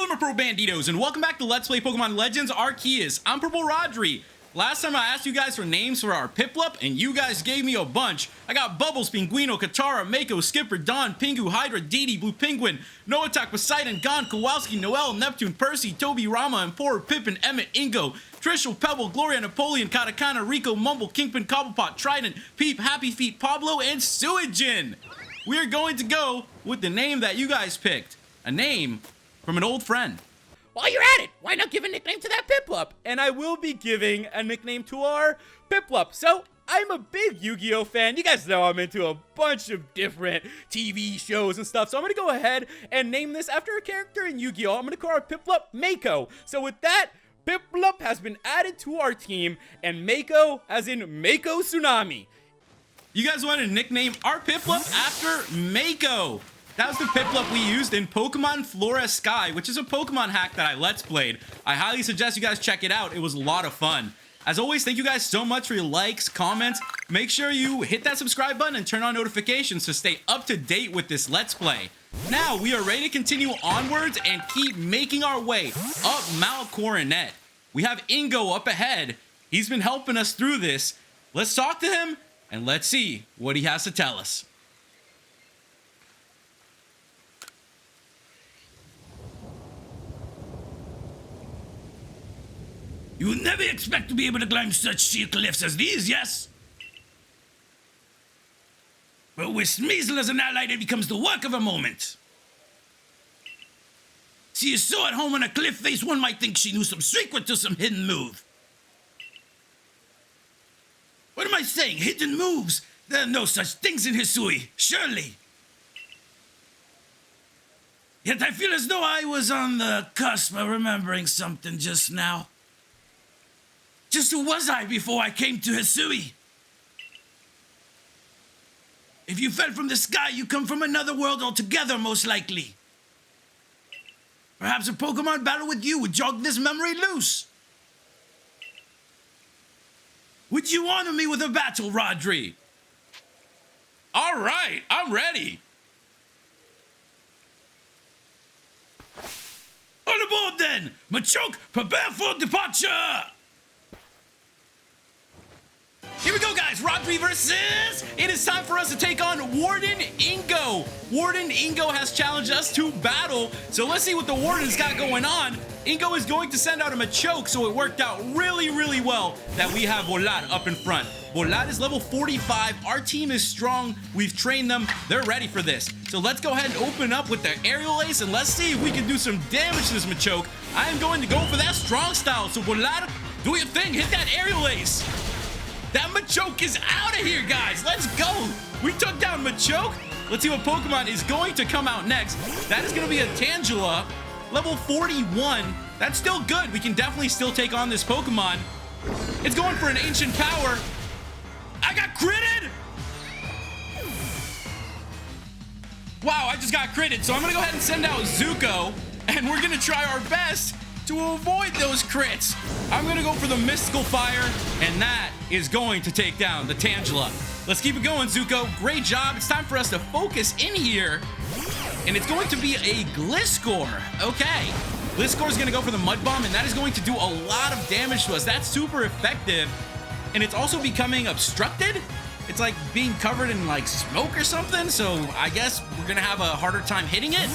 Hello, my Pro Banditos, and welcome back to Let's Play Pokemon Legends Arceus. I'm PurpleRodri. Last time I asked you guys for names for our Piplup, and you guys gave me a bunch. I got Bubbles, Pinguino, Katara, Mako, Skipper, Dawn, Pingu, Hydra, Didi, Blue Penguin, Noatak, Poseidon, Gon, Kowalski, Noel, Neptune, Percy, Toby, Rama, and Poor, Pippin, Emmett, Ingo, Trishul, Pebble, Gloria, Napoleon, Katakana, Rico, Mumble, Kingpin, Cobblepot, Trident, Peep, Happy Feet, Pablo, and Hisuian. We're going to go with the name that you guys picked. A name from an old friend. While you're at it, why not give a nickname to that Piplup? And I will be giving a nickname to our Piplup. So, I'm a big Yu-Gi-Oh fan. You guys know I'm into a bunch of different TV shows and stuff. So I'm going to go ahead and name this after a character in Yu-Gi-Oh! I'm going to call our Piplup Mako. So with that, Piplup has been added to our team, and Mako as in Mako Tsunami. You guys want to nickname our Piplup after Mako. That was the Piplup we used in Pokemon Flora Sky, which is a Pokemon hack that I Let's Played. I highly suggest you guys check it out. It was a lot of fun. As always, thank you guys so much for your likes, comments. Make sure you hit that subscribe button and turn on notifications to stay up to date with this Let's Play. Now, we are ready to continue onwards and keep making our way up Mount Coronet. We have Ingo up ahead. He's been helping us through this. Let's talk to him and let's see what he has to tell us. You would never expect to be able to climb such sheer cliffs as these, yes? But with Sneasler as an ally, it becomes the work of a moment. She is so at home on a cliff face, one might think she knew some secret to some hidden move. What am I saying? Hidden moves? There are no such things in Hisui, surely. Yet I feel as though I was on the cusp of remembering something just now. Just who was I before I came to Hisui? If you fell from the sky, you come from another world altogether, most likely. Perhaps a Pokemon battle with you would jog this memory loose. Would you honor me with a battle, Rodri? All right, I'm ready. On aboard then! Machoke, prepare for departure! Here we go, guys. Rodri versus... It is time for us to take on Warden Ingo. Warden Ingo has challenged us to battle. So let's see what the Warden's got going on. Ingo is going to send out a Machoke, so it worked out really well that we have Volad up in front. Volad is level 45. Our team is strong. We've trained them. They're ready for this. So let's go ahead and open up with the Aerial Ace, and let's see if we can do some damage to this Machoke. I am going to go for that strong style. So Volad, do your thing. Hit that Aerial Ace. That Machoke is out of here, guys. Let's go. We took down Machoke. Let's see what Pokemon is going to come out next. That is going to be a Tangela, level 41. That's still good. We can definitely still take on this Pokemon. It's going for an Ancient Power. I got critted. Wow, I just got critted. So I'm going to go ahead and send out Zuko, and we're going to try our best to avoid those crits. I'm gonna go for the Mystical Fire, and that is going to take down the Tangela. Let's keep it going, Zuko. Great job. It's time for us to focus in here, and it's going to be a Gliscor. Okay, Gliscor is gonna go for the Mud Bomb, and that is going to do a lot of damage to us. That's super effective, and it's also becoming obstructed. It's like being covered in like smoke or something, so I guess we're gonna have a harder time hitting it.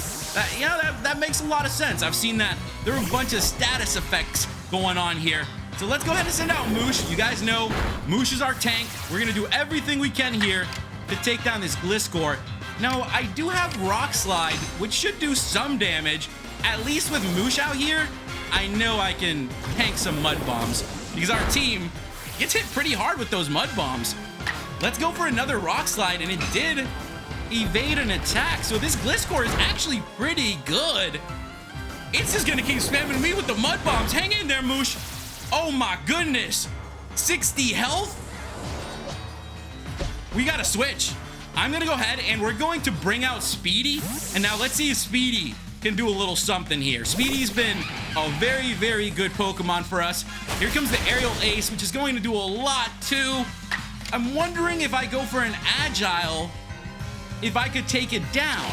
That makes a lot of sense. I've seen that. There are a bunch of status effects going on here. So let's go ahead and send out Moosh. You guys know Moosh is our tank. We're gonna do everything we can here to take down this Gliscor. Now, I do have Rock Slide, which should do some damage. At least with Moosh out here, I know I can tank some Mud Bombs because our team gets hit pretty hard with those Mud Bombs. Let's go for another Rock Slide, and it did evade an attack. So this Gliscor is actually pretty good. It's just gonna keep spamming me with the Mud Bombs. Hang in there, Moosh. Oh my goodness. 60 health? We gotta switch. I'm gonna go ahead and we're going to bring out Speedy. And now let's see if Speedy can do a little something here. Speedy's been a very good Pokemon for us. Here comes the Aerial Ace, which is going to do a lot too. I'm wondering if I go for an Agile, if I could take it down.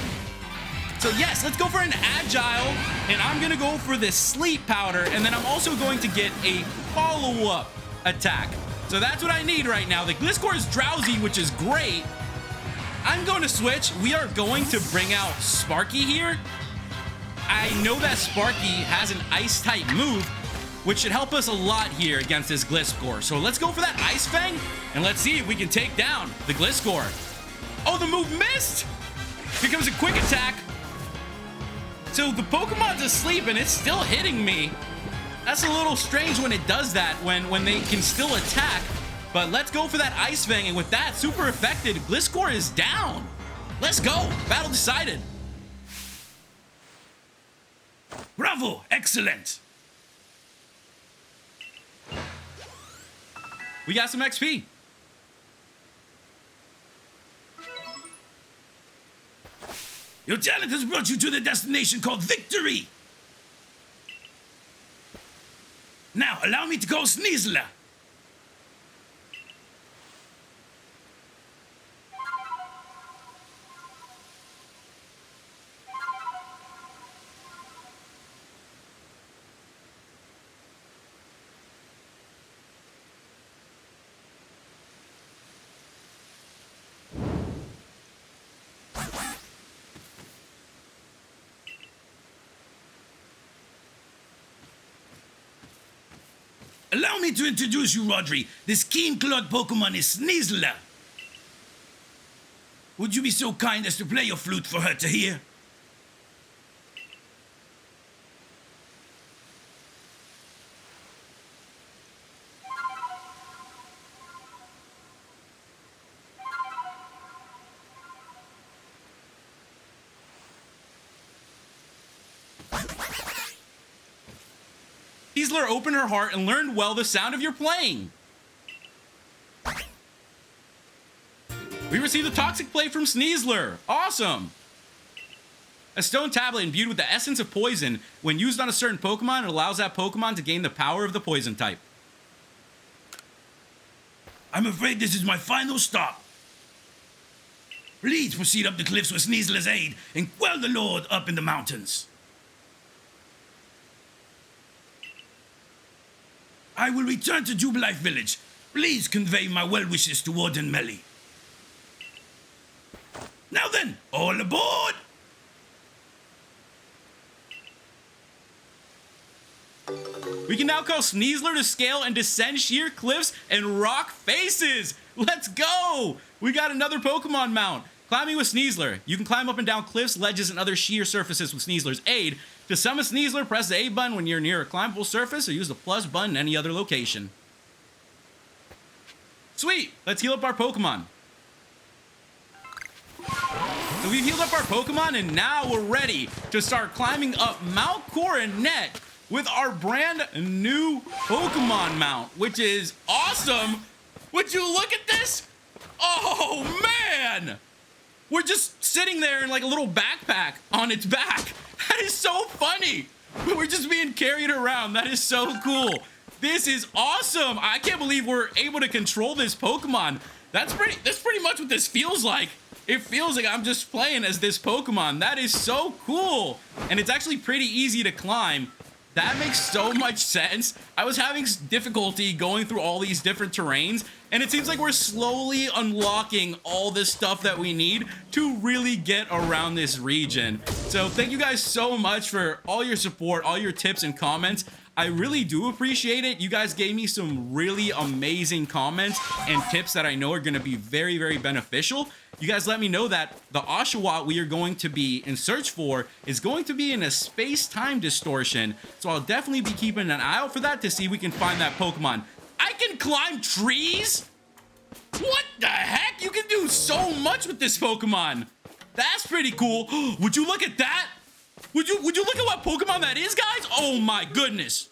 So yes, let's go for an Agile, and I'm gonna go for this Sleep Powder, and then I'm also going to get a follow-up attack. So that's what I need right now. The Gliscor is drowsy, which is great. I'm going to switch. We are going to bring out Sparky here. I know that Sparky has an Ice-type move, which should help us a lot here against this Gliscor. So let's go for that Ice Fang, and let's see if we can take down the Gliscor. Oh, the move missed! Here comes a quick attack. So the Pokemon's asleep, and it's still hitting me. That's a little strange when it does that, when they can still attack. But let's go for that Ice Fang, and with that, super effective. Gliscor is down. Let's go. Battle decided. Bravo! Excellent! We got some XP. Your talent has brought you to the destination called victory! Now, allow me to call Sneasler. Allow me to introduce you, Rodri. This keen-clawed Pokemon is Sneasler. Would you be so kind as to play your flute for her to hear? Sneasler opened her heart and learned well the sound of your playing. We received a Toxic Play from Sneasler. Awesome. A stone tablet imbued with the essence of poison. When used on a certain Pokemon, it allows that Pokemon to gain the power of the poison type. I'm afraid this is my final stop. Please proceed up the cliffs with Sneasler's aid and quell the Lord up in the mountains. I will return to Jubilife Village. Please convey my well wishes to Warden Melli. Now then, all aboard! We can now call Sneasler to scale and descend sheer cliffs and rock faces. Let's go! We got another Pokemon mount. Climbing with Sneasler. You can climb up and down cliffs, ledges, and other sheer surfaces with Sneasler's aid. To summon Sneasler, press the A button when you're near a climbable surface, or use the plus button in any other location. Sweet! Let's heal up our Pokemon. So we've healed up our Pokemon, and now we're ready to start climbing up Mount Coronet with our brand new Pokemon mount, which is awesome. Would you look at this? Oh, man! We're just sitting there in like a little backpack on its back. That is so funny. We're just being carried around. That is so cool. This is awesome. I can't believe we're able to control this Pokemon. That's pretty much what this feels like. It feels like I'm just playing as this Pokemon. That is so cool. And it's actually pretty easy to climb. That makes so much sense. I was having difficulty going through all these different terrains, and it seems like we're slowly unlocking all this stuff that we need to really get around this region. So thank you guys so much for all your support, all your tips and comments. I really do appreciate it. You guys gave me some really amazing comments and tips that I know are going to be very, very beneficial. You guys let me know that the Oshawott we are going to be in search for is going to be in a space-time distortion. So I'll definitely be keeping an eye out for that to see if we can find that Pokemon. I can climb trees? What the heck? You can do so much with this Pokemon. That's pretty cool. Would you look at that? Would you look at what Pokemon that is, guys? Oh my goodness.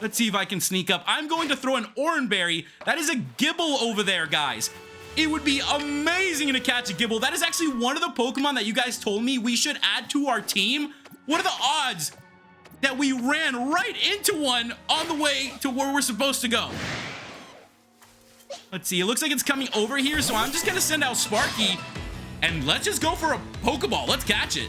Let's see if I can sneak up. I'm going to throw an Oranberry. That is a Gibble over there, guys. It would be amazing to catch a Gibble. That is actually one of the Pokemon that you guys told me we should add to our team. What are the odds that we ran right into one on the way to where we're supposed to go? Let's see. It looks like it's coming over here, so I'm just going to send out Sparky. And let's just go for a Pokeball. Let's catch it.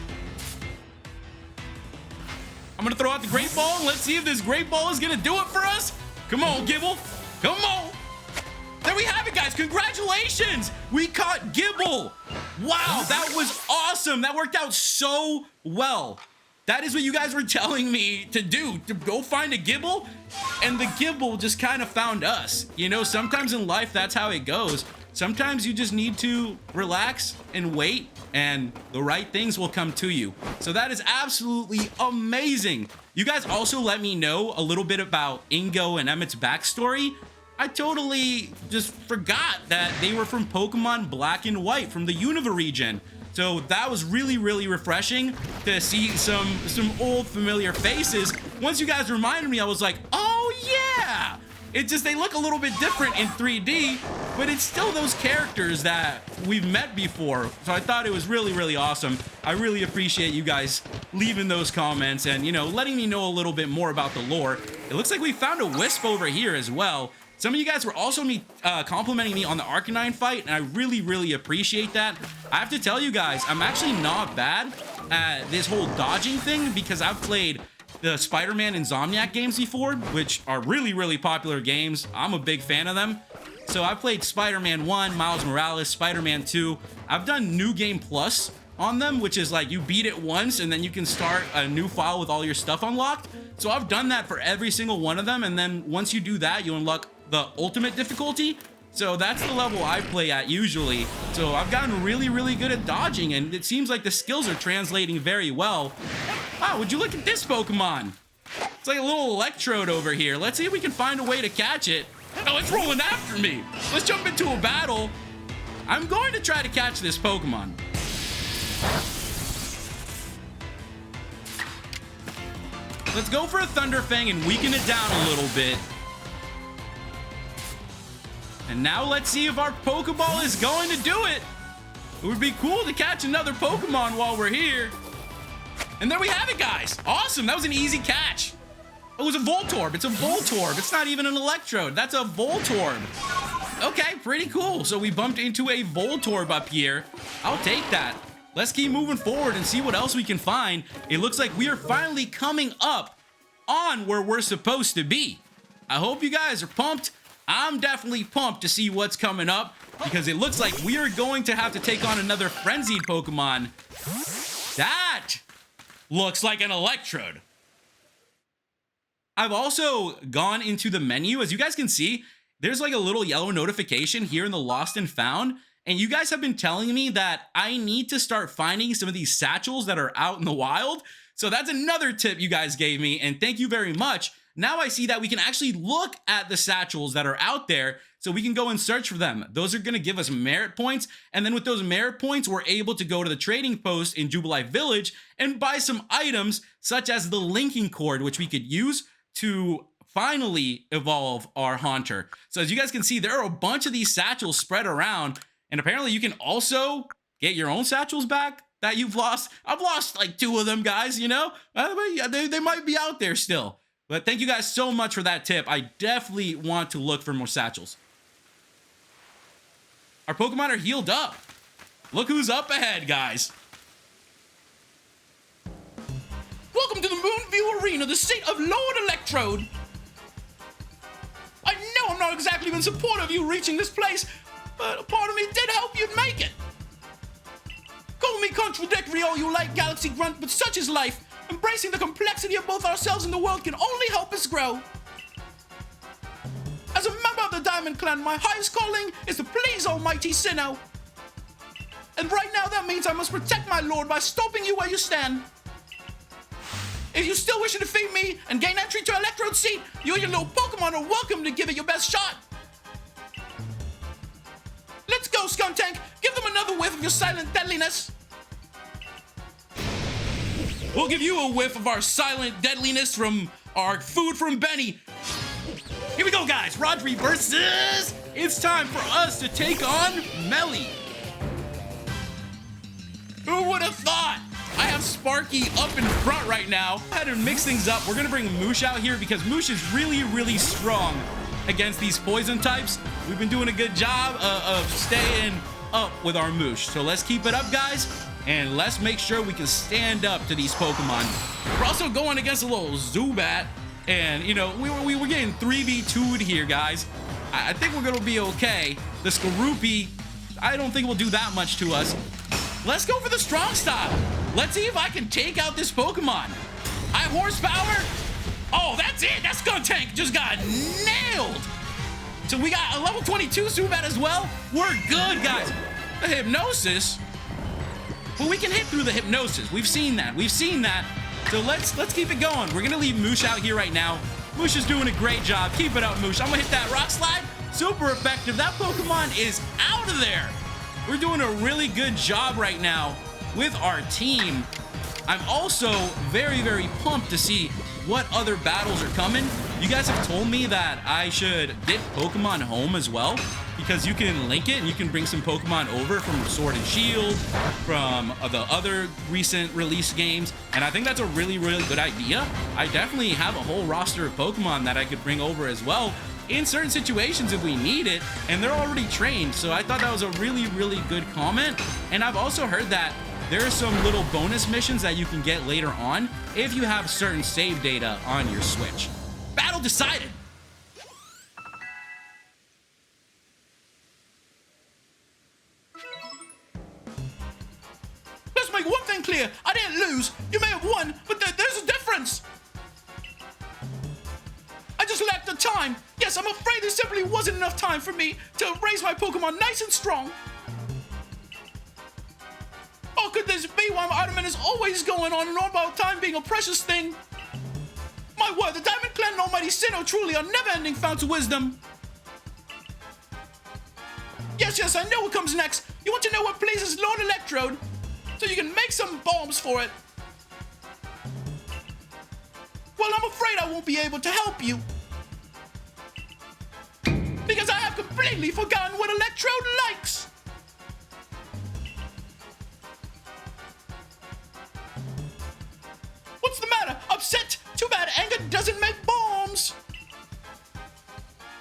I'm gonna throw out the Great Ball and let's see if this Great Ball is gonna do it for us. Come on, Gibble. Come on. There we have it, guys. Congratulations. We caught Gibble. Wow, that was awesome. That worked out so well. That is what you guys were telling me to do, to go find a Gibble, and the Gibble just kind of found us. You know, sometimes in life, that's how it goes. Sometimes you just need to relax and wait, and the right things will come to you. So that is absolutely amazing. You guys also let me know a little bit about Ingo and Emmett's backstory. I totally just forgot that they were from Pokemon Black and White from the Unova region. So that was really, really refreshing to see some old familiar faces. Once you guys reminded me, I was like, oh yeah! It just, they look a little bit different in 3D, but it's still those characters that we've met before. So I thought it was really, really awesome. I really appreciate you guys leaving those comments and, you know, letting me know a little bit more about the lore. It looks like we found a Wisp over here as well. Some of you guys were also complimenting me on the Arcanine fight, and I really, really appreciate that. I have to tell you guys, I'm actually not bad at this whole dodging thing because I've played the Spider-Man and Insomniac games before, which are really, really popular games. I'm a big fan of them. So I've played Spider-Man 1, Miles Morales, Spider-Man 2. I've done New Game Plus on them, which is like you beat it once and then you can start a new file with all your stuff unlocked. So I've done that for every single one of them, and then once you do that, you unlock the ultimate difficulty. So that's the level I play at usually. So I've gotten really, really good at dodging, and it seems like the skills are translating very well. Wow, would you look at this Pokemon? It's like a little Electrode over here. Let's see if we can find a way to catch it. Oh, it's rolling after me. Let's jump into a battle. I'm going to try to catch this Pokemon. Let's go for a Thunder Fang and weaken it down a little bit. And now let's see if our Pokeball is going to do it. It would be cool to catch another Pokemon while we're here. And there we have it, guys. Awesome. That was an easy catch. It was a Voltorb. It's a Voltorb. It's not even an Electrode. That's a Voltorb. Okay, pretty cool. So we bumped into a Voltorb up here. I'll take that. Let's keep moving forward and see what else we can find. It looks like we are finally coming up on where we're supposed to be. I hope you guys are pumped. I'm definitely pumped to see what's coming up because it looks like we are going to have to take on another Frenzied Pokemon. That looks like an Electrode. I've also gone into the menu. As you guys can see, there's like a little yellow notification here in the Lost and Found. And you guys have been telling me that I need to start finding some of these satchels that are out in the wild. So that's another tip you guys gave me, and thank you very much. Now I see that we can actually look at the satchels that are out there so we can go and search for them. Those are going to give us merit points. And then with those merit points, we're able to go to the trading post in Jubilife Village and buy some items such as the linking cord, which we could use to finally evolve our Haunter. So as you guys can see, there are a bunch of these satchels spread around. And apparently you can also get your own satchels back that you've lost. I've lost like 2 of them, guys, you know? They might be out there still. But thank you guys so much for that tip. I definitely want to look for more satchels. Our Pokemon are healed up. Look who's up ahead, guys. Welcome to the Moonview Arena, the seat of Lord Electrode. I know I'm not exactly in support of you reaching this place, but a part of me did hope you'd make it. Call me contradictory all you like, Galaxy Grunt, but such is life. Embracing the complexity of both ourselves and the world can only help us grow. As a member of the Diamond Clan, my highest calling is to please Almighty Sinnoh. And right now that means I must protect my lord by stopping you where you stand. If you still wish to defeat me and gain entry to Electrode's seat, you and your little Pokemon are welcome to give it your best shot. Let's go, Skuntank. Give them another whiff of your silent deadliness. We'll give you a whiff of our silent deadliness from our food from Benny. Here we go, guys. Rodri versus... It's time for us to take on Melli. Who would have thought? I have Sparky up in front right now. Go ahead and mix things up. We're going to bring Moosh out here because Moosh is really, really strong against these poison types. We've been doing a good job of staying up with our Moosh. So let's keep it up, guys, and let's make sure we can stand up to these Pokemon. We're also going against a little Zubat, and, you know, we were getting 3v2'd here, guys. I think we're gonna be okay. The Skorupi, I don't think will do that much to us. Let's go for the strong style. Let's see if I can take out this Pokemon. High horsepower. Oh, that's it. That Skuntank just got nailed. So we got a level 22 Zubat as well. We're good, guys. The Hypnosis. Well, we can hit through the Hypnosis. We've seen that. We've seen that. So let's keep it going. We're gonna leave Moosh out here right now. Moosh is doing a great job. Keep it up, Moosh. I'm gonna hit that Rock Slide. Super effective. That Pokemon is out of there. We're doing a really good job right now with our team. I'm also very, very pumped to see what other battles are coming. You guys have told me that I should get Pokemon home as well, because you can link it and you can bring some Pokemon over from Sword and Shield, from the other recent release games, and I think that's a really, really good idea. I definitely have a whole roster of Pokemon that I could bring over as well in certain situations if we need it, and they're already trained, so I thought that was a really, really good comment. And I've also heard that there are some little bonus missions that you can get later on if you have certain save data on your Switch. Battle decided. Let's make one thing clear. I didn't lose. You may have won, but there's a difference. I just lacked the time. Yes, I'm afraid there simply wasn't enough time for me to raise my Pokemon nice and strong. Oh, could this be why my argument is always going on and on about time being a precious thing? My word, the Diamond Clan and Almighty Sinnoh truly are never-ending founts of wisdom. Yes, I know what comes next. You want to know what pleases Lord Electrode, so you can make some bombs for it. Well, I'm afraid I won't be able to help you, because I have completely forgotten what Electrode likes. What's the matter? Upset? Too bad anger doesn't make bombs.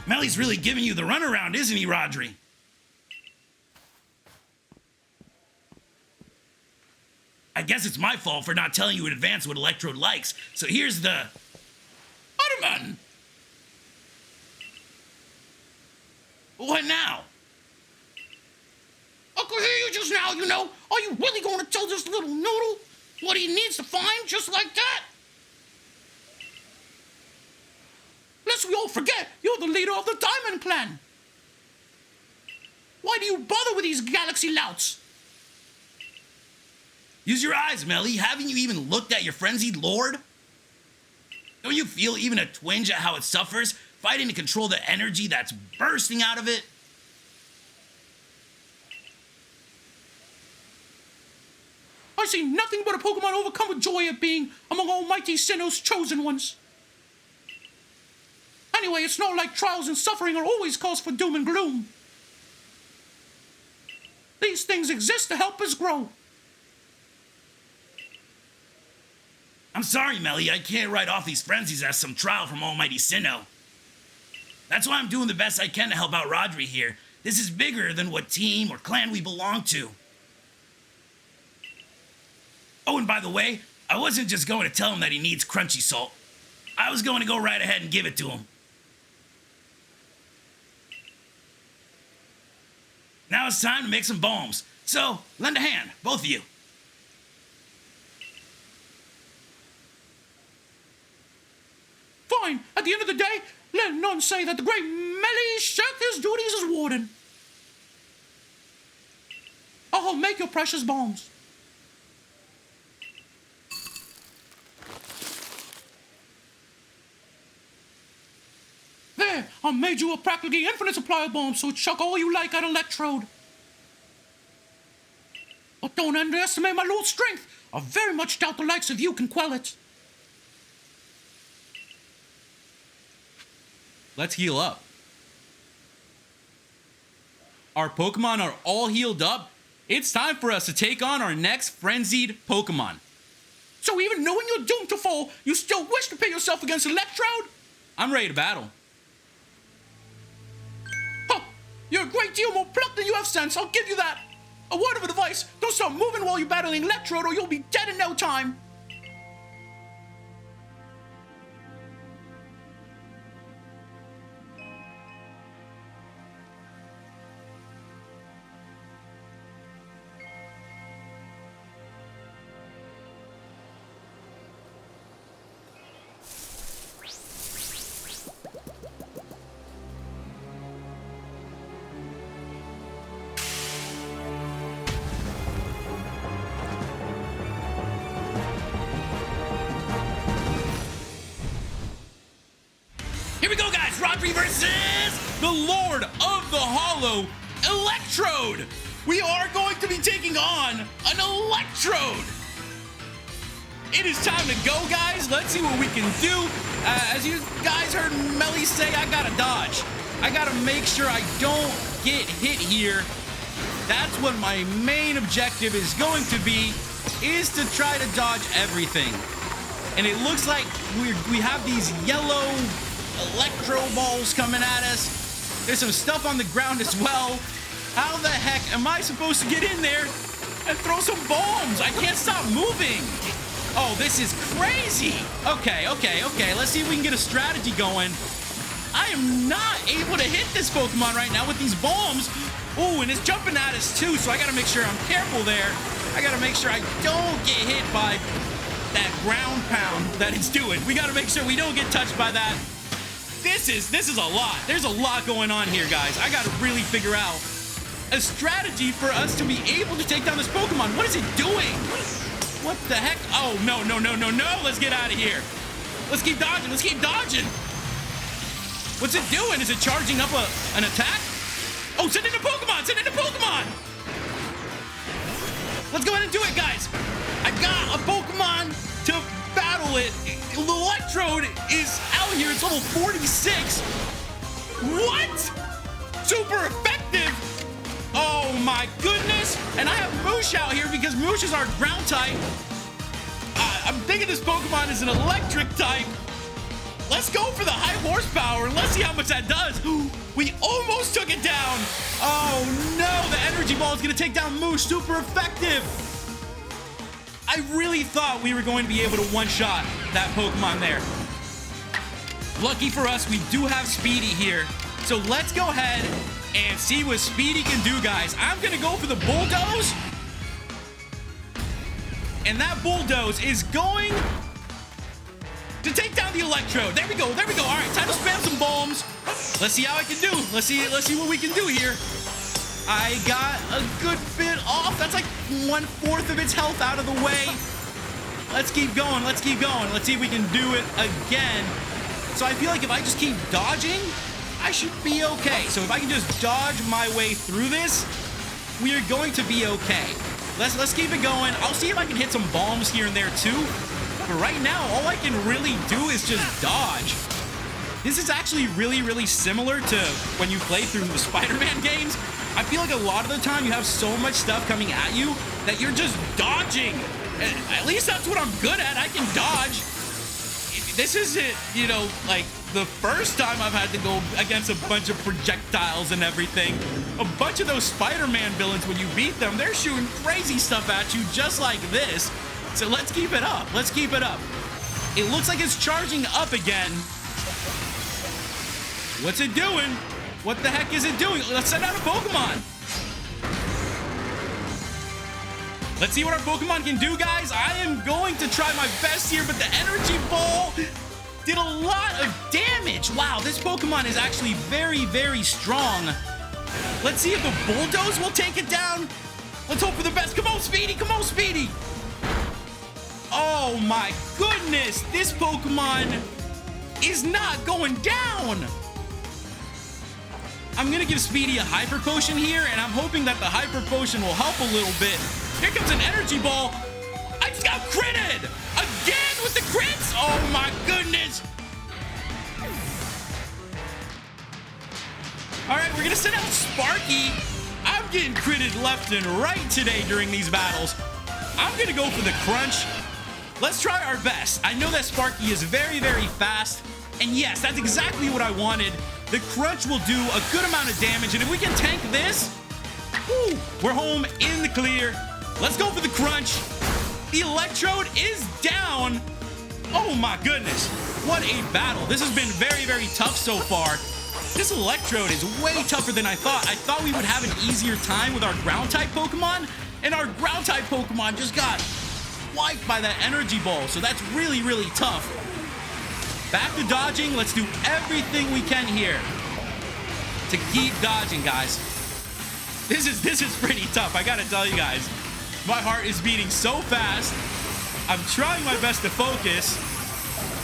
Melli's really giving you the runaround, isn't he, Rodri? I guess it's my fault for not telling you in advance what Electrode likes. So here's the... Otterman! What now? I could hear you just now, you know. Are you really going to tell this little noodle what he needs to find just like that? Lest we all forget, you're the leader of the Diamond Clan. Why do you bother with these galaxy louts? Use your eyes, Melli. Haven't you even looked at your frenzied lord? Don't you feel even a twinge at how it suffers, fighting to control the energy that's bursting out of it? I see nothing but a Pokemon overcome with joy at being among Almighty Sinnoh's chosen ones. Anyway, it's not like trials and suffering are always cause for doom and gloom. These things exist to help us grow. I'm sorry, Melli. I can't write off these frenzies as some trial from Almighty Sinnoh. That's why I'm doing the best I can to help out Rodri here. This is bigger than what team or clan we belong to. Oh, and by the way, I wasn't just going to tell him that he needs crunchy salt. I was going to go right ahead and give it to him. Now it's time to make some bombs. So, lend a hand, both of you. Fine. At the end of the day, let none say that the great Melli shirked his duties as warden. I'll make your precious bombs. There, I made you a practically infinite supply of bombs, so chuck all you like at Electrode. But don't underestimate my lord's strength. I very much doubt the likes of you can quell it. Let's heal up. Our Pokemon are all healed up. It's time for us to take on our next Frenzied Pokemon. So even knowing you're doomed to fall, you still wish to pit yourself against Electrode? I'm ready to battle. Huh, you're a great deal more plucked than you have sense, I'll give you that. A word of advice, don't start moving while you're battling Electrode or you'll be dead in no time. Here we go, guys. Rodri versus The Lord of the Hollow Electrode. We are going to be taking on an Electrode. It is time to go, guys. Let's see what we can do. As you guys heard Melli say, I gotta dodge. I gotta make sure I don't get hit here. That's what my main objective is going to be, is to try to dodge everything. And it looks like we have these yellow electro balls coming at us. There's some stuff on the ground as well. How the heck am I supposed to get in there and throw some bombs? I can't stop moving. Oh, this is crazy. Okay. Let's see if we can get a strategy going. I am not able to hit this Pokemon right now with these bombs. Oh, and it's jumping at us too, so I gotta make sure I'm careful there. I gotta make sure I don't get hit by that ground pound that it's doing. We gotta make sure we don't get touched by that. This is a lot. There's a lot going on here, guys. I gotta really figure out a strategy for us to be able to take down this Pokemon. What is it doing? What the heck? Oh, no. Let's get out of here. Let's keep dodging. What's it doing? Is it charging up an attack? Oh, send in a Pokemon. Let's go ahead and do it, guys. I got a Pokemon to battle it. The Electrode is out here. It's level 46. What? Super effective. Oh my goodness. And I have Moosh out here because Moosh is our ground type. I'm thinking this Pokemon is an electric type. Let's go for the high horsepower and let's see how much that does. We almost took it down. Oh no, the energy ball is gonna take down Moosh. Super effective. I really thought we were going to be able to one-shot that Pokemon there. Lucky for us, we do have Speedy here. So let's go ahead and see what Speedy can do, guys. I'm gonna go for the Bulldoze. And that Bulldoze is going to take down the Electrode. There we go. All right, time to spam some bombs. Let's see how I can do. Let's see what we can do here. I got a good bit off. That's like 1/4 of its health out of the way. Let's keep going. Let's see if we can do it again. So I feel like if I just keep dodging, I should be okay. So if I can just dodge my way through this, we are going to be okay. Let's keep it going. I'll see if I can hit some bombs here and there too. But right now, all I can really do is just dodge. This is actually really similar to when you play through the Spider-Man games. I feel like a lot of the time you have so much stuff coming at you that you're just dodging. At least that's what I'm good at. I can dodge. This isn't, like the first time I've had to go against a bunch of projectiles and everything. A bunch of those Spider-Man villains, when you beat them, they're shooting crazy stuff at you just like this. So let's keep it up. It looks like it's charging up again. What's it doing? What the heck is it doing? Let's send out a Pokemon. Let's see what our Pokemon can do, guys. I am going to try my best here, but the energy ball did a lot of damage. Wow, this Pokemon is actually very strong. Let's see if the Bulldoze will take it down. Let's hope for the best. Come on, Speedy. Oh my goodness, this Pokemon is not going down. I'm gonna give Speedy a Hyper Potion here, and I'm hoping that the Hyper Potion will help a little bit. Here comes an energy ball. I just got critted again with the crits. Oh my goodness. All right, we're gonna send out Sparky. I'm getting critted left and right today during these battles. I'm gonna go for the Crunch. Let's try our best. I know that Sparky is very fast, and yes, that's exactly what I wanted. The Crunch will do a good amount of damage, and if we can tank this, Woo, we're home in the clear. Let's go for the crunch. The Electrode is down. Oh my goodness. What a battle. This has been very, very tough so far. This Electrode is way tougher than I thought. I thought we would have an easier time with our ground-type Pokemon, and our ground-type Pokemon just got wiped by that energy ball, so that's really, really tough. Back to dodging. Let's do everything we can here to keep dodging, guys. This is pretty tough, I gotta tell you guys. My heart is beating so fast. I'm trying my best to focus,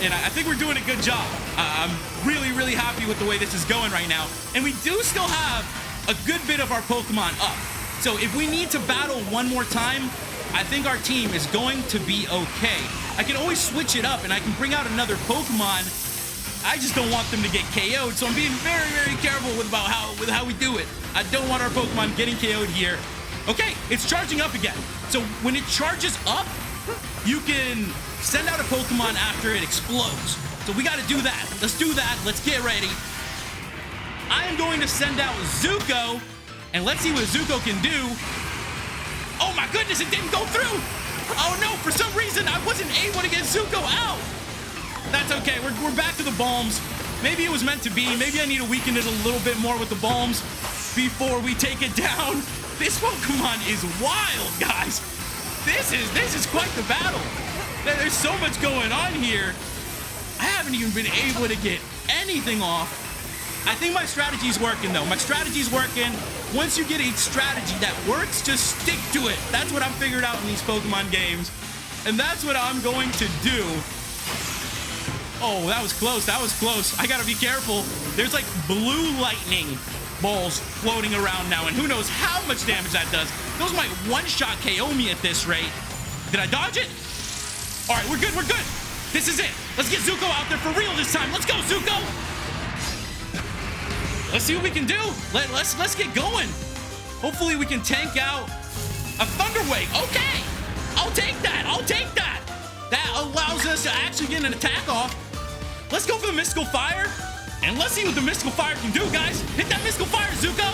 and I think we're doing a good job. I'm really, really happy with the way this is going right now. And we do still have a good bit of our Pokemon up. So if we need to battle one more time, I think our team is going to be okay. I can always switch it up, and I can bring out another Pokemon. I just don't want them to get KO'd, so I'm being very, very careful with how we do it. I don't want our Pokemon getting KO'd here. Okay, it's charging up again. So when it charges up, you can send out a Pokemon after it explodes. So we gotta do that. Let's do that. Let's get ready. I am going to send out Zuko, and let's see what Zuko can do. Oh my goodness, it didn't go through. Oh no, for some reason I wasn't able to get Zuko out. That's okay, we're back to the Balms. Maybe it was meant to be. Maybe I need to weaken it a little bit more with the Balms before we take it down. This Pokemon is wild, guys. This is quite the battle. There's so much going on here. I haven't even been able to get anything off. I think my strategy's working, though. My strategy's working. Once you get a strategy that works, just stick to it. That's what I've figured out in these Pokemon games. And that's what I'm going to do. Oh, that was close. That was close. I gotta be careful. There's like blue lightning balls floating around now, and who knows how much damage that does. Those might one-shot KO me at this rate. Did I dodge it? All right, we're good, we're good. This is it. Let's get Zuko out there for real this time. Let's go, Zuko. Let's see what we can do. Let's get going. Hopefully we can tank out a Thunder Wave. Okay, I'll take that. I'll take that. That allows us to actually get an attack off. Let's go for the Mystical Fire, and let's see what the Mystical Fire can do, guys. Hit that Mystical Fire, Zuko.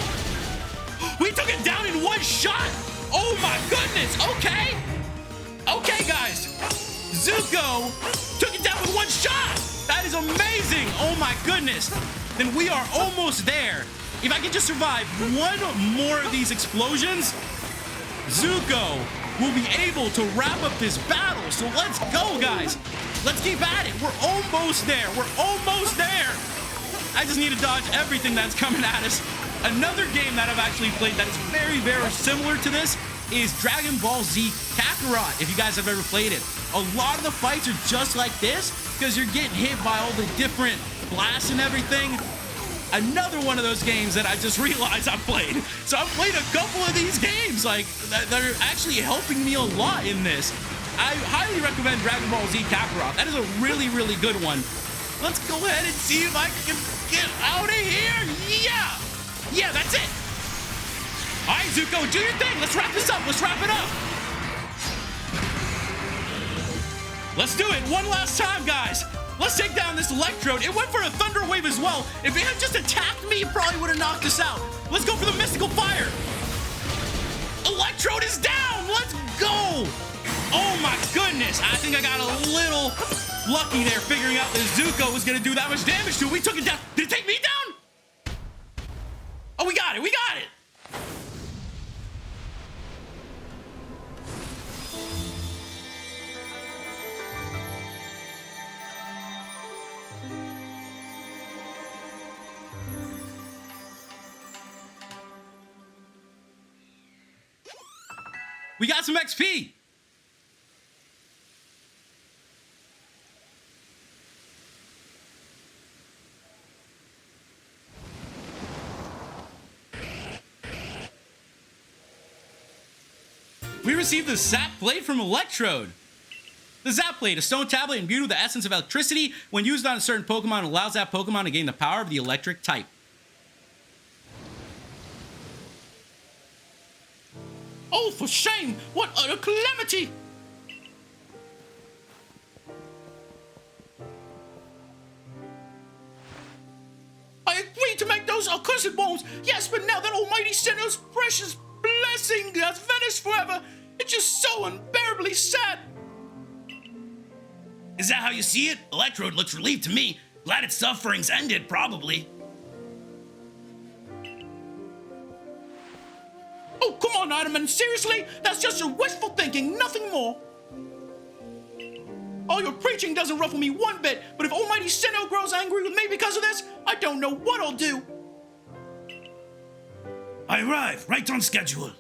We took it down in one shot. Oh my goodness. Okay. Okay, guys. Zuko took it down with one shot. That is amazing. Oh my goodness. Then we are almost there. If I can just survive one more of these explosions, Zuko will be able to wrap up this battle. So let's go, guys. Let's keep at it. We're almost there. We're almost there. I just need to dodge everything that's coming at us. Another game that I've actually played that is very, very similar to this is Dragon Ball Z Kakarot, if you guys have ever played it. A lot of the fights are just like this because you're getting hit by all the different blasts and everything. Another one of those games that I just realized I played. So I've played a couple of these games like that are actually helping me a lot in this. I highly recommend Dragon Ball Z Kakarot. That is a really, really good one. Let's go ahead and see if I can get out of here. Yeah. Yeah, that's it. All right, Zuko, do your thing. Let's wrap this up. Let's wrap it up. Let's do it one last time, guys. Let's take down this Electrode. It went for a Thunder Wave as well. If it had just attacked me, it probably would have knocked us out. Let's go for the Mystical Fire. Electrode is down. Let's go. Oh my goodness. I think I got a little lucky there figuring out that Zuko was going to do that much damage to it. We took it down. Did it take me down? Oh, we got it. We got it. We got some XP. We received the Zap Blade from Electrode. The Zap Blade, a stone tablet imbued with the essence of electricity. When used on a certain Pokemon, allows that Pokemon to gain the power of the electric type. Oh, for shame! What utter calamity! I agreed to make those accursed bombs, yes, but now that Almighty Sinnoh's precious blessing has vanished forever. It's just so unbearably sad. Is that how you see it? Electrode looks relieved to me. Glad its suffering's ended, probably. Oh, come on, Ottoman. Seriously? That's just your wishful thinking, nothing more. All your preaching doesn't ruffle me one bit, but if Almighty Sinnoh grows angry with me because of this, I don't know what I'll do. I arrive right on schedule.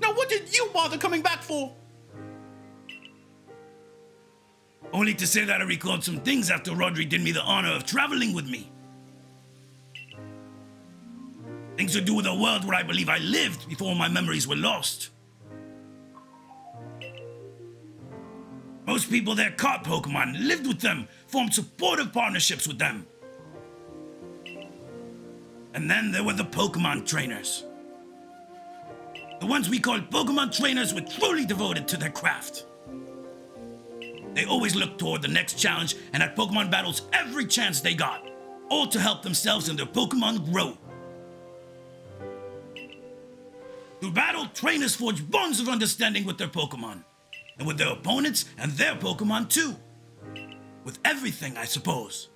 Now, what did you bother coming back for? Only to say that I recalled some things after Rodri did me the honor of traveling with me. Things to do with a world where I believe I lived before my memories were lost. Most people there caught Pokemon, lived with them, formed supportive partnerships with them. And then there were the Pokemon trainers. The ones we called Pokemon trainers were truly devoted to their craft. They always looked toward the next challenge and had Pokemon battles every chance they got, all to help themselves and their Pokemon grow. Through battle, trainers forged bonds of understanding with their Pokemon, and with their opponents and their Pokemon too. With everything, I suppose.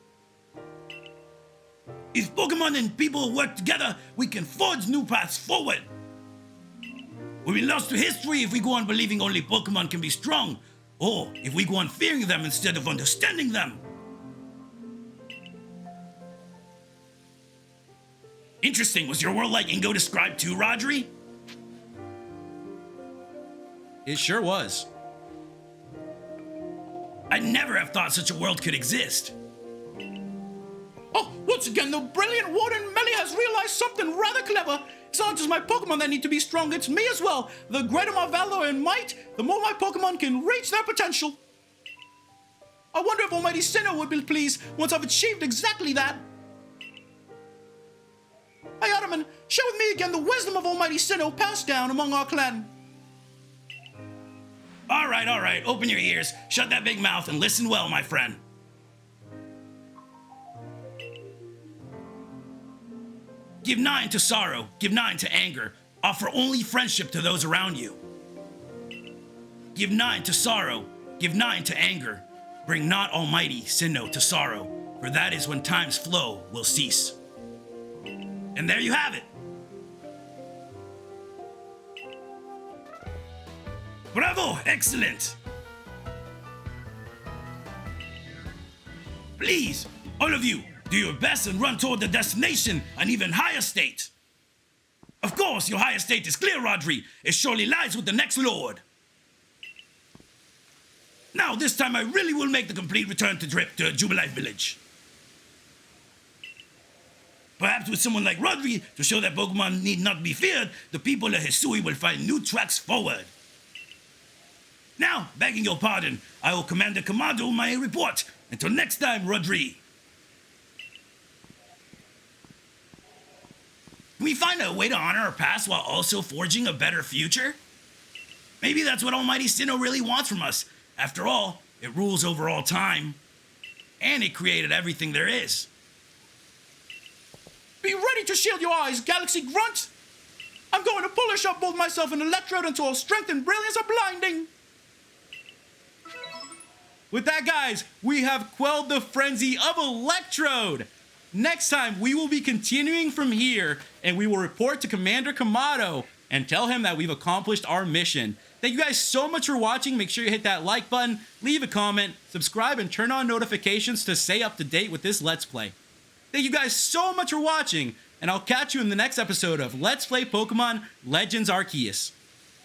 If Pokemon and people work together, we can forge new paths forward. We'll be lost to history if we go on believing only Pokemon can be strong, or if we go on fearing them instead of understanding them. Interesting. Was your world like Ingo described too, Rodri? It sure was. I'd never have thought such a world could exist. Oh, once again, the brilliant Warden Melli has realized something rather clever. It's not just my Pokemon that need to be strong, it's me as well. The greater my valor and might, the more my Pokemon can reach their potential. I wonder if Almighty Sinnoh would be pleased once I've achieved exactly that. Hey, Ottoman, share with me again the wisdom of Almighty Sinnoh passed down among our clan. All right. Open your ears, shut that big mouth, and listen well, my friend. Give 9 to sorrow, give 9 to anger. Offer only friendship to those around you. Give 9 to sorrow, give 9 to anger. Bring not Almighty Sinnoh to sorrow, for that is when time's flow will cease. And there you have it. Bravo! Excellent! Please, all of you, do your best and run toward the destination, an even higher state. Of course, your higher state is clear, Rodri. It surely lies with the next lord. Now, this time I really will make the complete return to Jubilife Village. Perhaps with someone like Rodri to show that Pokemon need not be feared, the people of Hisui will find new tracks forward. Now, begging your pardon, I will Commander Commando my report. Until next time, Rodri. Can we find a way to honor our past while also forging a better future? Maybe that's what Almighty Sinnoh really wants from us. After all, it rules over all time. And it created everything there is. Be ready to shield your eyes, Galaxy Grunt! I'm going to polish up both myself and Electrode until our strength and brilliance are blinding! With that, guys, we have quelled the frenzy of Electrode. Next time, we will be continuing from here, and we will report to Commander Kamado and tell him that we've accomplished our mission. Thank you guys so much for watching. Make sure you hit that like button, leave a comment, subscribe, and turn on notifications to stay up to date with this Let's Play. Thank you guys so much for watching, and I'll catch you in the next episode of Let's Play Pokemon Legends Arceus.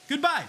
Goodbye.